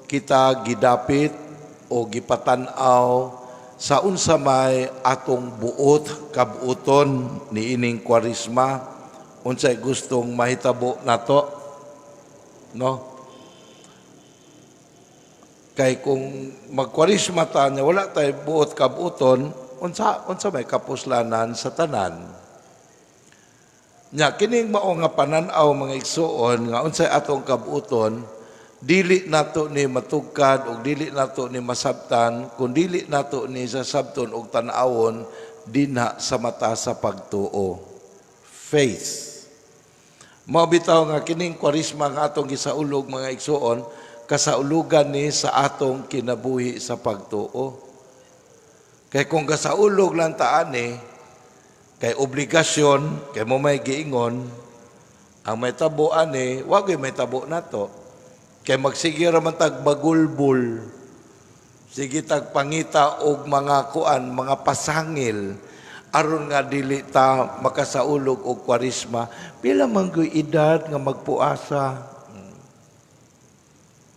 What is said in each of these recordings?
kita gidapit o gipatan-aw sa unsa may atong buot kabuoton ni ining Kwaresma, unsay gustong mahitabo nato, no? Kay kung magkwarisma ta nya wala tay buot kabuoton, unsa may kapuslanan sa tanan. Nya kining mao nga panan-aw mga igsoon nga unsay atong kabuoton, dili nato ni matugkad ug dili nato ni masabtan kun dili nato ni sasabton og tan-awon dinha sa mata sa pagtuo. Faith. Mao bitaw nga kining Kwaresma nga atong gisaulog mga igsoon, kasaulugan ni sa atong kinabuhi sa pagtuo. Kay kung kasaulog lang taan kay obligasyon, kay mo may giingon, ang may tabo wag may tabo nato. Kay magsige ra man tag bagulbul, sige tag pangita og mga kuan, mga pasangil, aron nga dili ta makasaulog og Kwaresma. Pila man gyud edad nga magpuasa.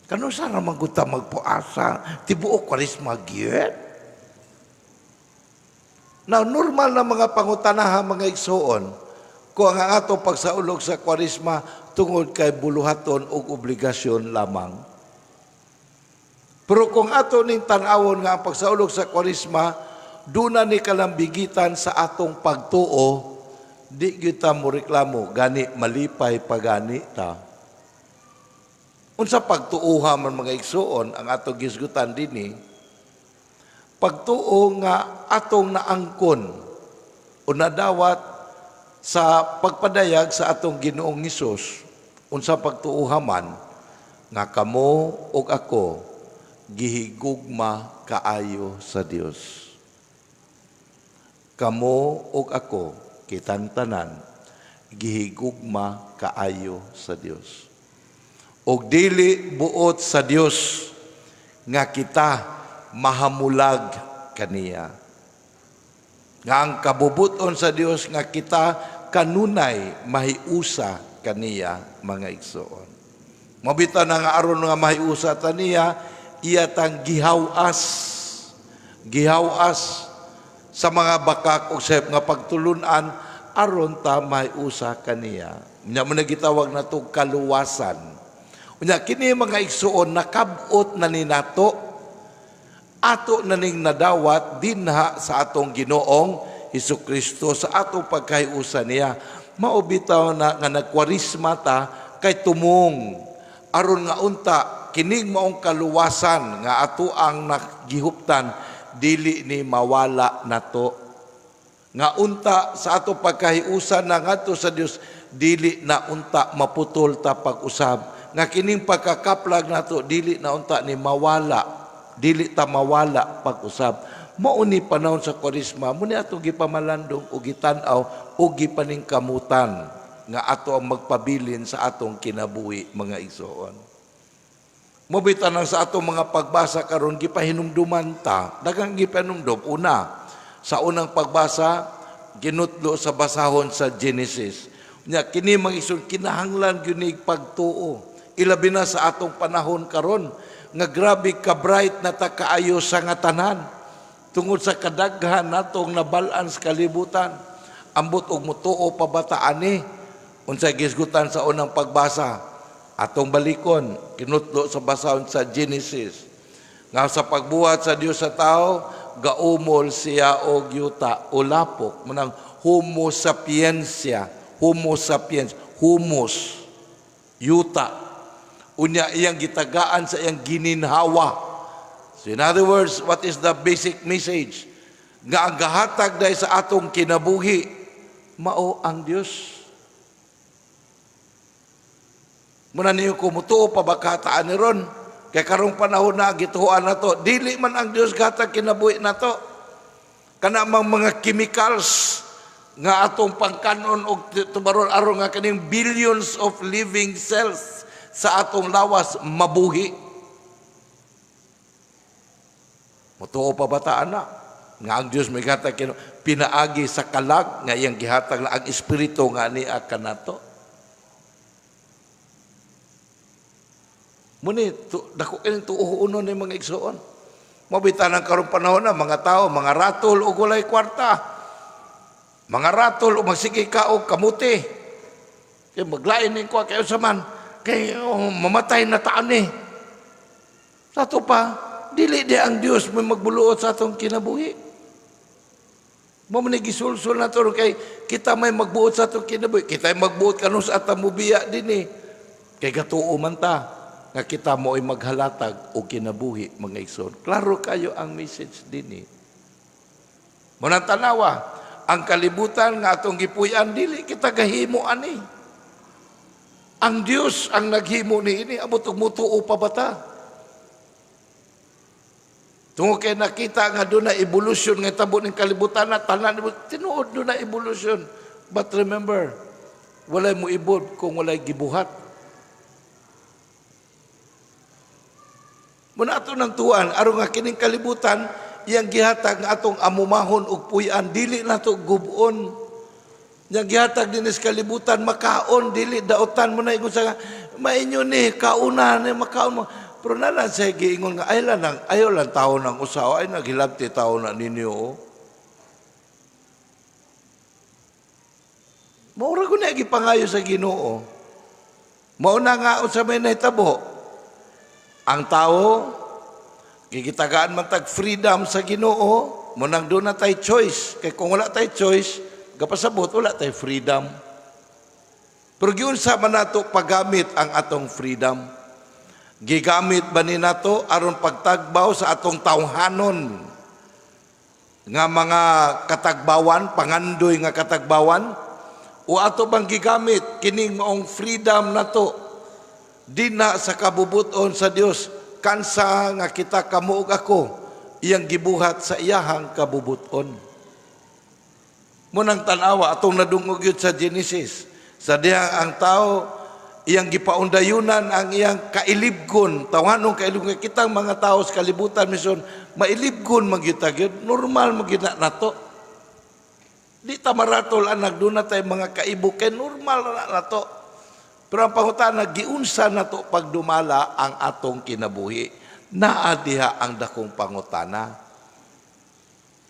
Kano sana maguta magpuasa, tibuok Kwaresma gyud. Now, normal na mga pangutanahan mga igsoon, kung ang ato pagsaulog sa Kwaresma tungod kay buluhaton o obligasyon lamang. Pero kung ato ning tan-awon nga ang pagsaulog sa Kwaresma, duna ni kalambigitan sa atong pagtuo, di kita mo reklamo, gani malipay pagani ta. Unsa pagtuuha man mga igsoon ang atong gisgutan dinhi, pagtuo nga atong naangkon o nadawat sa pagpadayag sa atong Ginoong Hesus. Unsa pagtuuha man nga kamo ug ako gihigugma kaayo sa Dios. Kamo ug ako kitang tanan gihigugma kaayo sa Dios. Og dili buot sa Dios nga kita mahamulag kaniya. Nga ang kabubuton sa Dios nga kita kanunay mahiusa kaniya mga igsoon. Mabita na nga aron nga mahiusa taniya, iya tang gihawas sa mga bakak o sep nga pagtulunan aron ta mahiusa kaniya. Nya man gitawag nato kaluwasan. Unya kini mga igsoon nakabot na ni nato, ato na ning nadawat dinha sa atong Ginoong Hesukristo sa atong pagkahiusa niya. Mao bitaw na nga nagkwarisma ta kay tumong aron nga unta kining maong kaluwasan nga ato ang nagihuptan dili ni mawala nato. Nga unta sa atong pagkahiusa na ngadto sa Dios dili na unta maputol ta pag-usab. Nga kining pagkakaplag nato dili na unta ni mawala, dili ta mawala pag-usab. Mao ni panahon sa Kwaresma, muni ato gipamalandong o gitan-aw o gipaningkamutan nga ato ang magpabilin sa atong kinabuhi mga igsoon. Mobitan sa atong mga pagbasa karon gipahinumduman ta, daghang gipahinumdum. Una, sa unang pagbasa ginutlo sa basahon sa Genesis. Nya kini mga igsoon kinahanglan gyud ni pagtuo. Ilabi na sa atong panahon karon nga grabe ka bright na ta kaayo sa nga tanan tungod sa kadaghan natong nabal-an sa kalibutan. Ambot og mutuo pa bata ani unsay gisgutan sa unang pagbasa atong balikon kinutlo sa basahon sa Genesis nga sa pagbuhat sa Dios sa tao gaumol siya og yuta o lapok manang Homo sapiens, humus, yuta. Unya iyang gitagaan sa iyang gininhawa. So in other words, what is the basic message? Nga ang gahatag dahil sa atong kinabuhi, mao ang Dios. Muna niyo kumutuo pa bakataan ni ron, kay karong panahon na gituhuan na to, dili man ang Dios gahatag kinabuhi na to. Kana mga chemicals nga atong pangkanon og tubaron aron nga kaning billions of living cells sa atong lawas mabuhi. Mutuo pa bataan na nga ang Dios may gihatag pinaagi sa kalag nga iyang gihatag na ang espiritu nga niya kanato. Muni dako kini tuuno ni mga igsoon. Mabitan ang karong panahon na mga tao, mga ratol o gulay kwarta. Mga ratol o magsige ka o kamuti. Kaya maglain ni ko kayo sa man. Kaya mamatay na taan eh. Sa ito pa, dili di ang Diyos may magbuluot sa atong kinabuhi. Mamanigisulsul na ito kay kita may magbuot sa atong kinabuhi. Kita may magbuot kanus at mubiya din eh. Kay gatuo man ta nga kita mo ay maghalatag o kinabuhi mga igsoon. Klaro kayo ang message din eh. Munang tanawa, ang kalibutan nga atong gipuy-an dili kita gahimo ani. Ang Dios ang naghimo ni ini abot og mutuo pa bata. Tungo kay nakita nga doon na evolution nga tabo ng kalibutan na tanan tinuod doon na evolution. But remember, walay mo ibod kung walay gibuhat. Muna ato ng tuan, aron nga kining kalibutan, iyang gihatag nga atong amumahon og puy-an, dili na to gubon. Yang gihatag din sa kalibutan, makaon, dili, daotan mo na, sa mainyo ni, kauna ni, makaon mo. Pero nalang sa giingon nga, ayaw lang tao ng usaw, ay naghilabti tao na ninyo. Maura ko na gipangayo sa Ginoo. Mauna nga sa may nahitabo. Ang tao, gigitagaan man tag freedom sa Ginoo, munang doon na tayo choice. Kaya kung wala tayo choice, kapasabot, wala tayo freedom. Pero yun sa man nato paggamit ang atong freedom. Gigamit ba ni nato aron pagtagbaw sa atong tawhanon nga mga katagbawan, pangandoy nga katagbawan, o ato bang gigamit kining maong freedom nato di na sa kabubuton sa Dios kansa nga kita kamuog ako iyang gibuhat sa iyahang kabubuton. Munang tanawa atong nadungog yun sa Genesis sa dihang ang tao iyang gipaundayunan ang iyang kailibgon tawanong kailibgon kitang mga tao sa kalibutan mission mailibgon magyutagid normal magina nato di ta maratol anak doon na tayo mga kaibo kay normal na nato. Pero ang pangutana, giunsa na to pagdumala ang atong kinabuhi. Naadiha ang dakong pangutana.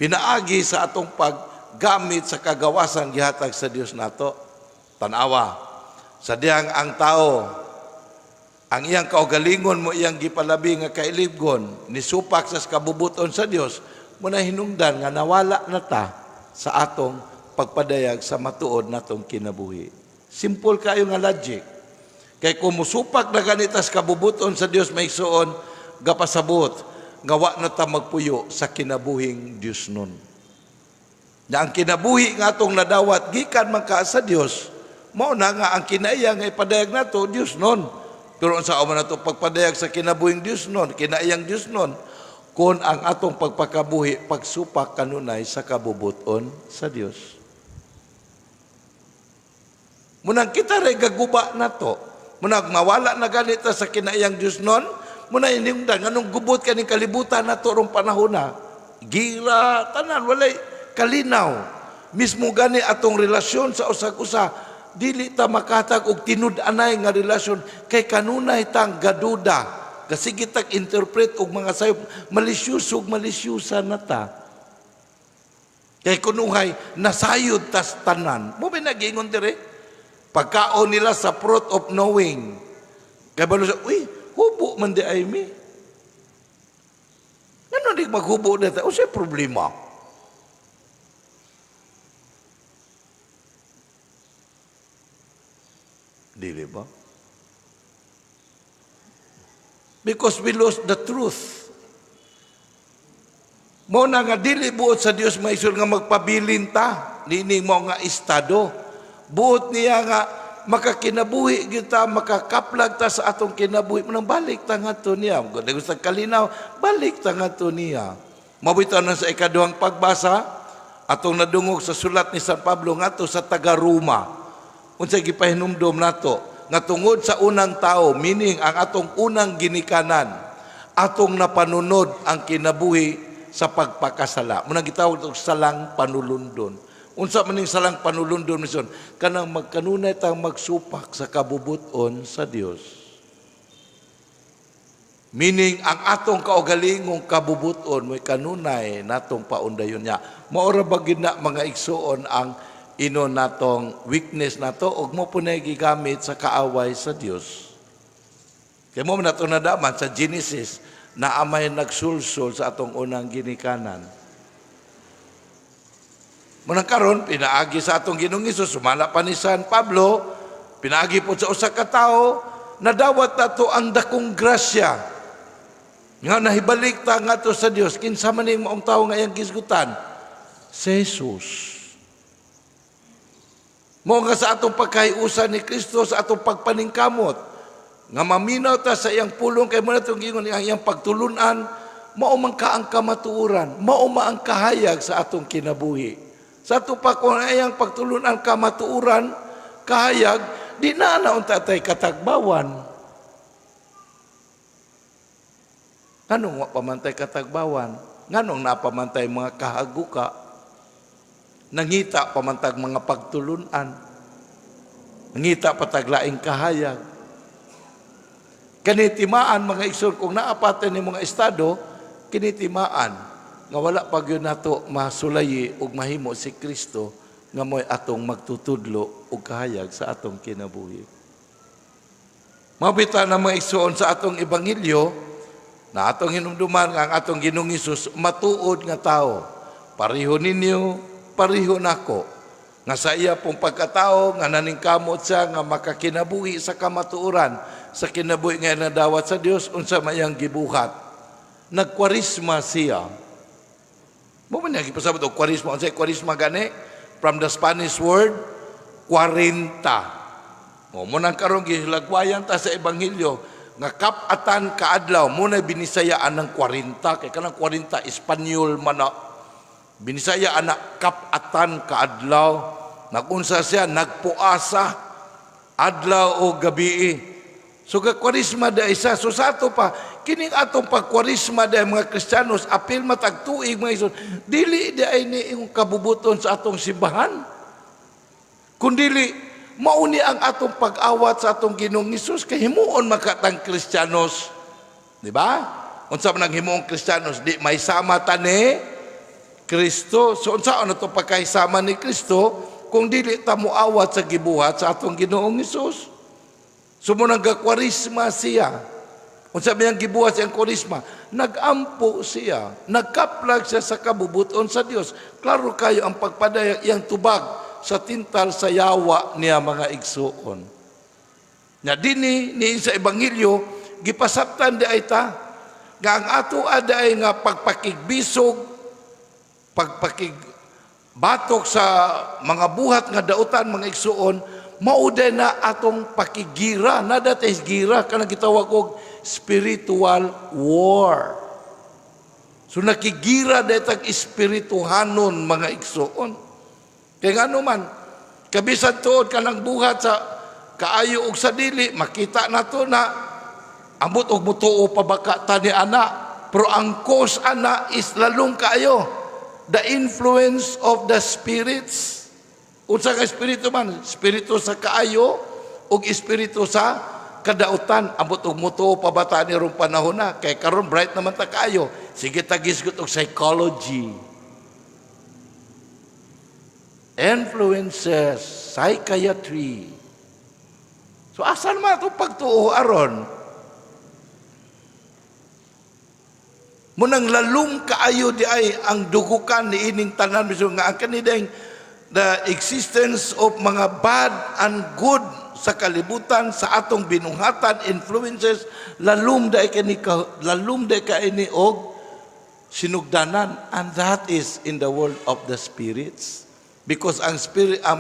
Pinaagi sa atong paggamit sa kagawasan gihatag sa Dios nato. Tanawa, sa diyang ang tao, ang iyang kaugalingon mo iyang gipalabi nga kailibgon, nisupak sa kabubuton sa Dios, muna hinungdan nga nawala na ta sa atong pagpadayag sa matuod natong kinabuhi. Simple kayo nga logic. Kay kung musupak na ganitas kabubuton sa Dios maigsoon, gapasabot, gawa na ta magpuyo sa kinabuhing Dios nun. Na ang kinabuhi nga atong nadawat, gikan man ka sa Dios, mao na nga ang kinaiya nga ipadayag nato Dios nun. Pero sa man nato pagpadayag sa kinabuhing Dios nun, kinaiyang Dios nun, kung ang atong pagpakabuhi, pagsupak kanunay sa kabubuton sa Dios. Munang kita rin gaguba na to. Munang mawala na ganita sa kinaiyang Diyos nun, munang iningdan, anong gubot ka ng kalibutan na to rong panahon na. Gira, tanan, walay kalinaw. Mismo gani atong relasyon sa usag-usa, dili ta makatag og tinud-anay nga relasyon, kay kanunay tang gaduda. Kasi kitag interpret og mga sayop, malisyusog, malisyusa na ta. Kay kunuhay, nasayod tas tanan. Mo ba nag-ingon dire? Pagkaon nila sa fruit of knowing. Kaya ba siya, uy, hubo man di ay mi. Ano di maghubo na tayo? O siya problema. Dili ba? Because we lost the truth. Mo na nga dili buot sa Dios maisur nga magpabilin ta. Nining mo nga estado. Buot niya nga makakinabuhi kita, makakaplag ta sa atong kinabuhi. Manang balik ta nga to niya. Kung gusto kalinaw, balik ta nga to niya. Mabito na sa ikaduhang pagbasa, atong nadungog sa sulat ni San Pablo nga to sa taga-Roma. Unsay gipahinumdom nato nga tungod sa unang tao, meaning ang atong unang ginikanan, atong napanunod ang kinabuhi sa pagpakasala. Munang gitawag og salang panulundon. Unsa maning salang panulundon mission kanang magkanunay tang magsupak sa kabubuton sa Dios. Meaning, ang atong kaugalingong kabubuton, may kanunay natong paundayon niya. Maura ba gina mga igsuon ang ino natong weakness nato, ug mo po na gigamit sa kaaway sa Dios. Kaya mo na ito nadaman sa Genesis, na amay nagsulsul sa atong unang ginikanan. Munang karon pinaagi sa atong Ginoong Hesus, sumala pa ni San Pablo, pinaagi po sa usa ka tawo, nadawat nato ang dakong grasya. Nga nahibalik ta nga to sa Dios, kinsa man ning maong tawo nga iyang gisgutan? Si Jesus. Mo nga sa atong pagkahiusa ni Kristo, sa atong pagpaningkamot, nga maminaw ta sa iyang pulong, kay mo na itong gingon ang iyang pagtulunan, maumang ka ang kamatuuran, mauma ang kahayag sa atong kinabuhi. Sa atong kung iyang pagtulunan, kamatuuran, kahayag, di na naunta tay katagbawan. Nganong pamantay katagbawan? Nganong napamantay mga kahaguka? Nangita pamantag mga pagtulunan. Nangita pataglaing kahayag. Kanitimaan mga igsoon, kung naapatan ni mga estado, kinitimaan nga wala pag yun nato masulayi ug mahimo si Kristo nga mo'y atong magtutudlo ug kahayag sa atong kinabuhi. Mabita na mga igsoon sa atong ebanghelyo, na atong hinumduman nga ang atong Ginoong Hesus matuod nga tao. Pareho ninyo, pareho nako. Nga sa iya pong pagkatao, nga naningkamot siya, nga makakinabuhi sa kamatuoran, sa kinabuhi nga nadawat sa Dios, unsa mayang gibuhat. Nagkwarisma siya. Mo man nagi pasabot og kwarisma, unsa kwarisma gani? From the Spanish word 40. Mo nang karon gilagwayan ta sa ebanghelyo nga kapatan kaadlaw muna binisayaan ng 40 kay kanang 40 Espanyol man na binisayaan na kapatan kaadlaw nagunsa siya nagpuasa adlaw o gabi. So ka kwarisma da isa, so sa ato pa kining atong pagkwarisma da mga Kristiyanos apil matag tuig mga igsoon, dili di ay ni yung kabubuton sa atong simbahan, kundili mauni ang atong pag-awat sa atong Ginoong Hesus kay himuon makatang Kristiyanos, di ba? Unsa man ang himuong Kristiyanos, di may sama ta ni Kristo. So unsa ano to pagkahisama ni Kristo kung dili ta moawat sa gibuhat sa atong Ginoong Hesus? So mo nagkwarisma siya. Unsa man ang gibuhat sa kwarisma? Nagampo siya, nagkaplag siya sa kabubuton sa Dios. Klaro kayo ang pagpadayag iyang tubag sa tintal sa yawa niya mga igsuon. Na dini ni sa ebanghelyo gipasabtan di ay ta nga ang ato aday nga pagpakigbisog, pagpakigbatok sa mga buhat nga dautan mga igsuon, mauday na atong pakigira, na dati gira kanang gitawag og spiritual war. So nakigira datag espirituhanon mga igsuon. Kaya nga man, kabisan tuod ka ng buhat sa kaayo og sa dili, makita na to na ambot og mutuo pa baka tani ana, pero ang cause ana is lalong kaayo. The influence of the spirits. Unsa ka espiritu man? Espiritu sa kaayo ug espiritu sa kadautan. Ambot og mutuo pa bata ni rong panahon na, kay karon bright naman ta kaayo. Sige tagisgot og psychology. Influences, psychiatry. So asan man itong pagtuo aron? Munang lalong kaayo di ay ang dugukan ni ining tanan biso nga ang kanideng the existence of mga bad and good sa kalibutan sa atong binuhatan influences lalum da ka ini og sinugdanan, and that is in the world of the spirits. Because ang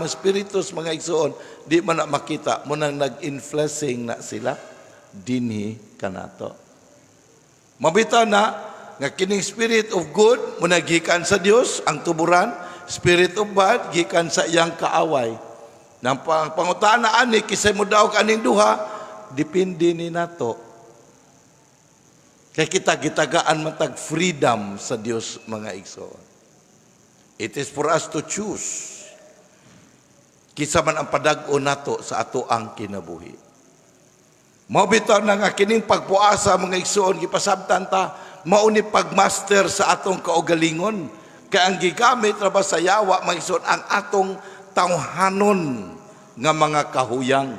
spiritus mga igsoon, di man na makita, munang nag-influencing na sila, dinhi kanato. Mabita na, nga kining spirit of good, munang gikan sa Dios ang tuburan, spirit of bad, gikan sa iyang kaaway. Nang pangutaan na ani, kisay mo daw kaning duha, dipindi ni nato. Kaya kita gitagaan matag freedom sa Dios mga igsoon. It is for us to choose. Kisa man ang padag-o nato sa ato ang kinabuhi. Mao bitaw na nga kining pagpuasa mga igsoon gipasabtan ta mao ni pagmaster sa atong kaugalingon. Kaya ang gigamit ra ba sa yawa mga igsoon ang atong tawhanon nga mga kahuyang.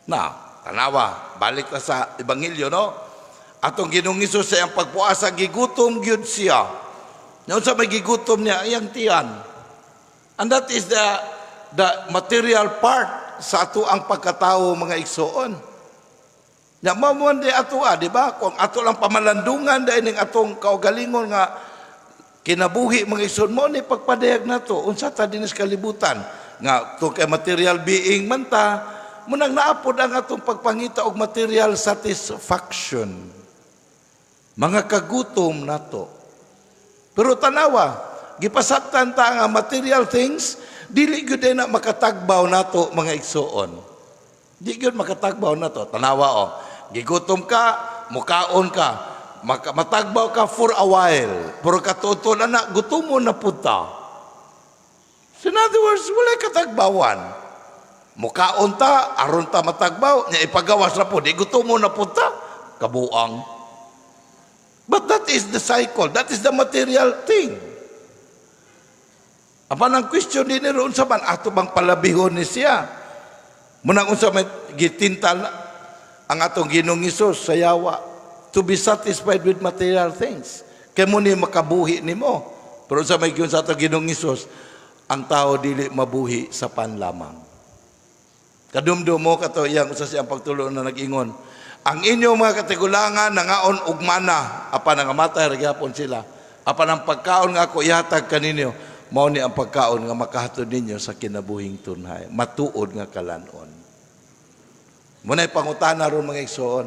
Na, tanawa, balik ta sa ebanghelyo no. Atong Ginoong Hesus sa iyang pagpuasa gigutom gyud siya. Nya unsa may gigutom niya iyang tiyan. And that is the material part sa ato ang pagkatao mga igsoon. Nya mao di ato di ba? Kung ato lang pamalandungan dahil ning atong kaugalingon nga kinabuhi mga igsoon mo ni pagpadayag nato unsa ta dinis kalibutan nga to kay material being man ta munang naapod ang atong pagpangita og material satisfaction. Mga kagutom nato. Pero tanawa, gipasabtan ta nga material things dili gyud na makatagbaw nato mga igsoon. Di gyud makatagbaw nato. Tanawa gigutom ka, mukaon ka, matagbaw ka for a while. Pero katuton na gutomon na punta. So in other words, wala katagbawan. Mukaon ta, aron ta matagbaw, nya ipagawas na po, di gutomon na punta, kabuang. But that is the cycle, that is the material thing. Apan ang question din ron sa man, ato bang palabihon ni siya? Munang unsa may gitintal ang atong Ginoong Hesus sa yawa to be satisfied with material things. Kay mo ni makabuhi nimo. Pero sa may giyon sa atong Ginoong Hesus, ang tao dili mabuhi sa panlamang. Kadumdum mo kato iyang usa siyang pagtulo na nag-ingon. Ang inyong mga katigulangan nangaon og mana apan nangamatay ra gyapon sila. Apan ang pagkaon nga ako ihatag kaninyo mao ni ang pagkaon nga makahatod ninyo sa kinabuhing tunhay. Matuod nga kalanon. Munay pangutana ron mga igsoon.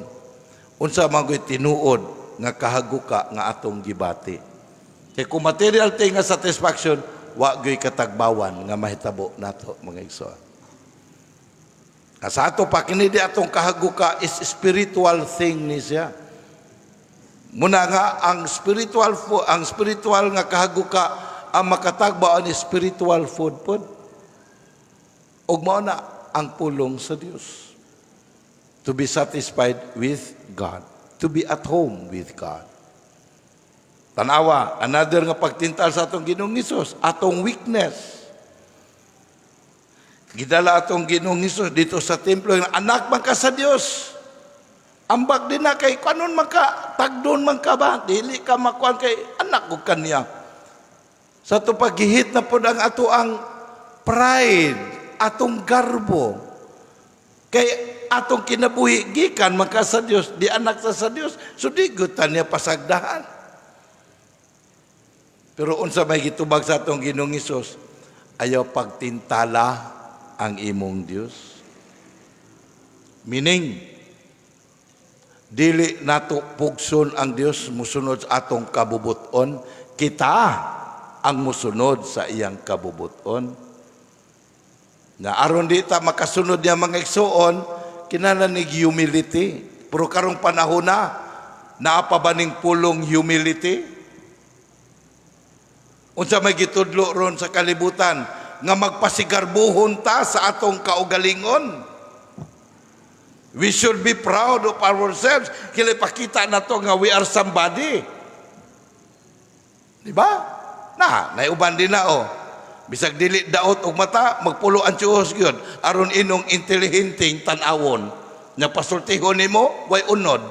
Unsa man gyud tinuod nga kahaguka nga atong gibati. Kay kung material thing nga satisfaction, wa gyud katagbawan nga mahitabo nato mga igsoon. Sa ato pa kinidi atong kahaguka is spiritual thing ni siya. Muna nga ang spiritual nga kahaguka ang makatagbaw ni spiritual food pod. Ug mao na ang pulong sa Dios. To be satisfied with God. To be at home with God. Tanawa, another nga pagtintal sa atong Ginoong Hesus, atong weakness. Gidala atong Ginoong Hesus dito sa templo, anak man ka sa Dios. Ambag din na kay kanon man ka, tagdon man ka ba? Dili ka makuan kay anak ko kaniya. Sa to paghihit na po ang ato ang pride, atong garbo. Kay atong kinabuhi gikan man ka sa Dios, di anak sa Dios, so di gutan niya pasagdahan. Pero unsa may gitubag sa atong Ginoong Hesus, ayaw pagtintala ang imong Dios. Meaning, dili nato pugson ang Dios musunod sa atong kabubuton, kita ang musunod sa iyang kabubuton. Na aron di ta makasunod niya mga igsoon, kinahanglan ni humility. Pero karong panahon na, naapa ba ning pulong humility? Unsa may gitudlo ron sa kalibutan nga magpasigarbuhon ta sa atong kaugalingon. We should be proud of ourselves. Kaya pakita na to nga we are somebody. Di ba? Naiuban din na Bisag dili daot og mata, magpulo ang tiyos gyud aron inong intelihenting tan-awon. Nya pasultihon nimo way unod.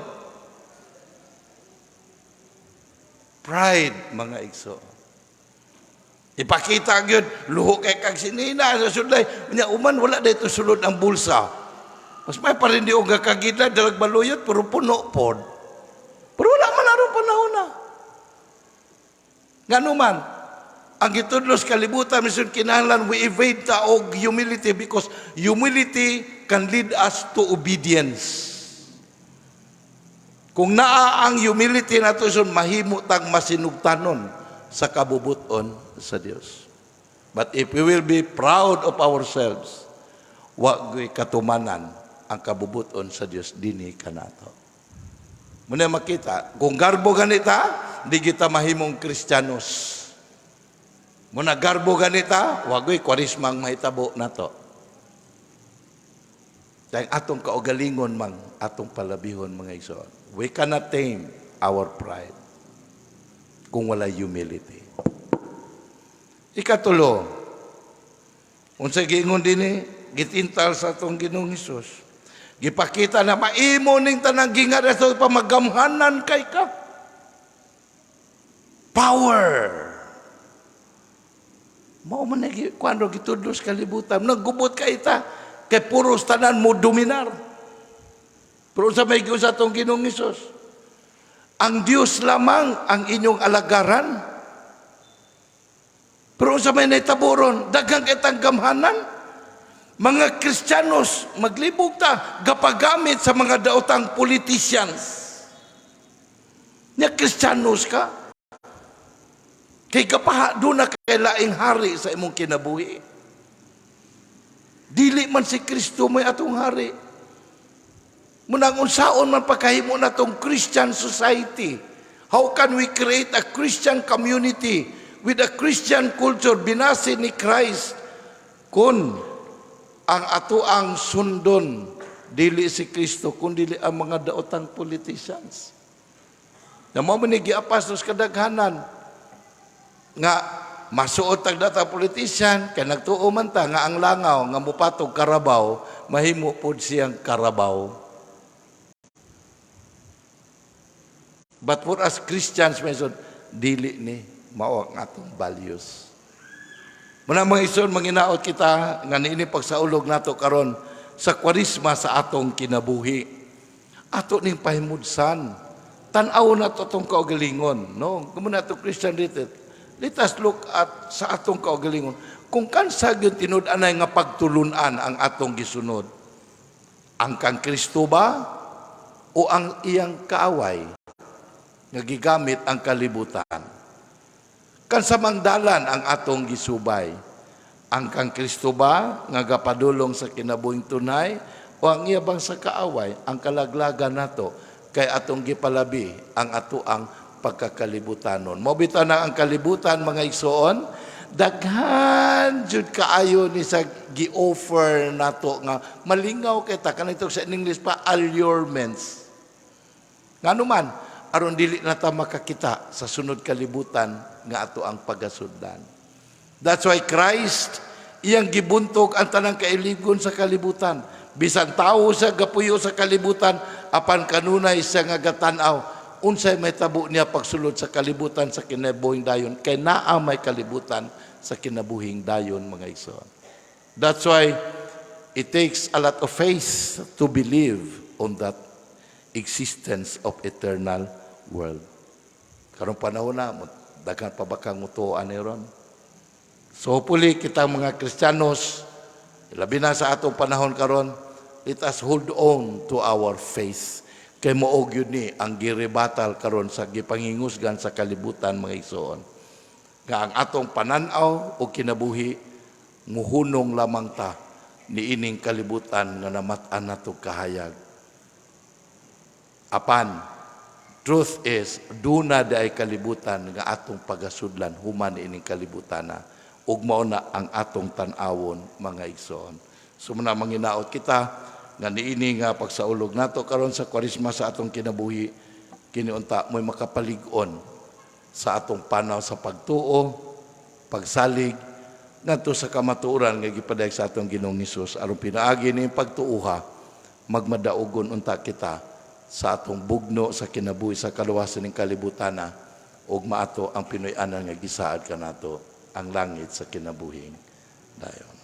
Pride mga igso. Ipakita gyud luho kay kag sinina sa sudlay. Nya uman wala dayto sulod ang bulsa. Mas may pa rin di og kagida dalag baluyot pero puno pod. Pero wala man aron panahon na. Nganuman, ang gitudlos kalibutan mission kinahanglan we evade ta og humility because humility can lead us to obedience. Kung naa ang humility nato son mahimo tag masinugtanon sa kabubuton sa Dios. But if we will be proud of ourselves, wa gyud katumanan ang kabubuton sa Dios dinhi kanato. Muna makita, kung garbo ganita, di kita mahimong Kristiyanos. Muna garbo ganita, wagoy kwarismang mahitabo nato. Dahil atong kaugalingon mang atong palabihon mga igsoon. We cannot tame our pride kung wala humility. Ikatulo, unsay giingon dinhi, gitintal sa atong Ginoong Hesus. Gipakita na maimo ning tanang gingat sa pamagamhanan kay ka. Power. Mao man kuando gitudlos kalibutan, naggubot ka ita kay puros tanan mo dominar. Pero sa may Diyos atong Ginoong Hesus, ang Diyos lamang ang inyong alagaran. Pero sa may naitaburon, daghang kitang gamhanan. Mga Kristiyanos, maglibog ta, gapagamit sa mga daotang politicians. Nya Kristiyanos ka, kay kapaha doon na kay laing hari sa imong kinabuhi. Dili man si Kristo may atong hari. Munang unsaon man pagkahimo na tong Christian society. How can we create a Christian community with a Christian culture binase ni Christ kun ang atoang sundon dili si Kristo kun dili ang mga daotang politicians. Na mo man giapas kadaghanan nga masuot tag data politician kay nagtuo man ta nga ang langaw nga mupatog karabaw mahimo pod siyang karabaw. But for us Christians meson dili ni mao ang atong values. Muna mga ison manginaot kita nga niini pagsaulog nato karon sa kwarisma sa atong kinabuhi. Ato ning pahimudsan. Tan-aw na to tong kaugalingon, no? Kumuna to Christian retreat. Let us look at sa atong kaugalingon. Kung kansa gyud tinud-anay nga pagtulunan ang atong gisunod. Ang kang Kristo ba o ang iyang kaaway nga gigamit ang kalibutan? Kansa mangdalan ang atong gisubay? Ang kang Kristo ba nga gapadulong sa kinabuhing tunay o ang iya bang sa kaaway ang kalaglagan nato kay atong gipalabi ang atoang pagkakalibutannon? Mobita na ang kalibutan mga igsoon, daghan jud kaayo ni sa gi-offer nato nga malingaw kita kanito sa English pa allurements. Ngano man aron dili na ta makakita sa sunod kalibutan nga ato ang pagasudlan. That's why Christ iyang gibuntog ang tanang kailigon sa kalibutan. Bisan tawo sa gapuyo sa kalibutan apan kanunay sa nga gatan-aw unsay may tabo niya pagsulod sa kalibutan sa kinabuhing dayon kay naa may kalibutan sa kinabuhing dayon mga igsoon. That's why it takes a lot of faith to believe on that existence of eternal world. Karong panahon na, daghan pa ba kang mutuan ni ron? So hopefully kita mga Kristiyanos, labi na sa atong panahon karon, let us hold on to our faith. Kay moog yun ni ang girebatal karon sa gipangingusgan sa kalibutan mga igsoon. Nga ang atong pananaw o kinabuhi, muhunong lamang ta ni ining kalibutan nga namat-an nato kahayag. Apan, truth is, duna daay kalibutan nga atong pagasudlan human ining kalibutan na. Ug mao na ang atong tan-awon mga igsoon. So muna manginaot kita nga niini nga pagsaulog nato karon sa kwarisma sa atong kinabuhi kini unta moy makapalig-on sa atong panaw sa pagtuo, pagsalig ngadto sa kamatuoran nga gipadayag sa atong Ginoong Hesus aron pinaagi ni pagtuuha magmadaugon unta kita sa atong bugno sa kinabuhi sa kaluwasan ning kalibutan na ug maato ang Pinoy-anan nga gisaad kanato ang langit sa kinabuhing dayon.